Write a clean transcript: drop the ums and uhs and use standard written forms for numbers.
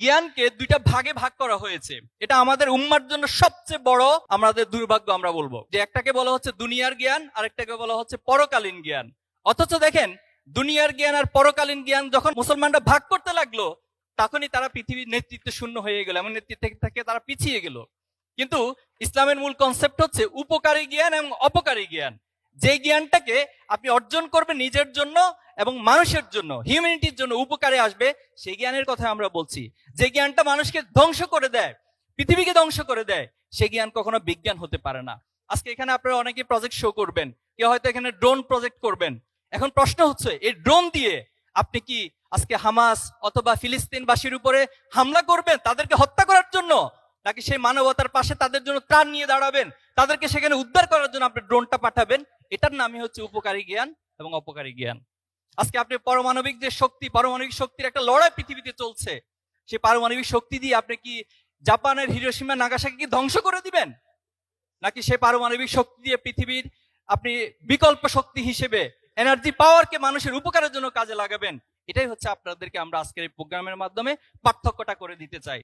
জ্ঞানকে দুইটা ভাগে ভাগ করা হয়েছে। এটা আমাদের উম্মার জন্য সবচেয়ে বড় আমাদের দুর্ভাগ্য আমরা বলবো, যে একটাকে বলা হচ্ছে দুনিয়ার জ্ঞান, আরেকটাকে বলা হচ্ছে পরকালীন জ্ঞান। অথচ দেখেন, দুনিয়ার জ্ঞান আর পরকালীন জ্ঞান যখন মুসলমানরা ভাগ করতে লাগলো, তখনই তারা পৃথিবীর নেতৃত্ব শূন্য হয়ে গেল, এমন নেতৃত্ব থেকে তারা পিছিয়ে গেল। কিন্তু ইসলামের মূল কনসেপ্ট হচ্ছে উপকারী জ্ঞান এবং অপকারী জ্ঞান। যে জ্ঞানটাকে আপনি অর্জন করবেন নিজের জন্য এবং মানুষের জন্য, হিউম্যানিটির জন্য উপকারে আসবে, সেই জ্ঞানের কথা আমরা বলছি। যে জ্ঞানটা মানুষকে ধ্বংস করে দেয়, পৃথিবীকে ধ্বংস করে দেয়, সেই জ্ঞান কখনো বিজ্ঞান হতে পারে না। আজকে এখানে আপনারা অনেকে প্রজেক্ট শো করবেন, কেউ হয়তো এখানে ড্রোন প্রজেক্ট করবেন। এখন প্রশ্ন হচ্ছে, এই ড্রোন দিয়ে আপনি কি আজকে হামাস অথবা ফিলিস্তিনবাসীর উপরে হামলা করবেন তাদেরকে হত্যা করার জন্য, নাকি সেই মানবতার পাশে তাদের জন্য ত্রাণ নিয়ে দাঁড়াবেন, তাদেরকে সেখানে উদ্ধার করার জন্য আপনি ড্রোনটা পাঠাবেন? এটার নামই হচ্ছে উপকারী জ্ঞান এবং অপকারী জ্ঞান। আজকে আপনি পারমাণবিক যে শক্তি, পারমাণবিক শক্তির একটা লড়াই পৃথিবীতে চলছে, সেই পারমাণবিক শক্তি দিয়ে আপনি কি জাপানের হিরোশিমা নাগাসাকি কি ধ্বংস করে দিবেন, নাকি সেই পারমাণবিক শক্তি দিয়ে পৃথিবীর আপনি বিকল্প শক্তি হিসেবে এনার্জি পাওয়ারকে মানুষের উপকারের জন্য কাজে লাগাবেন? এটাই হচ্ছে আপনাদেরকে আমরা আজকের এই প্রোগ্রামের মাধ্যমে পার্থক্যটা করে দিতে চাই।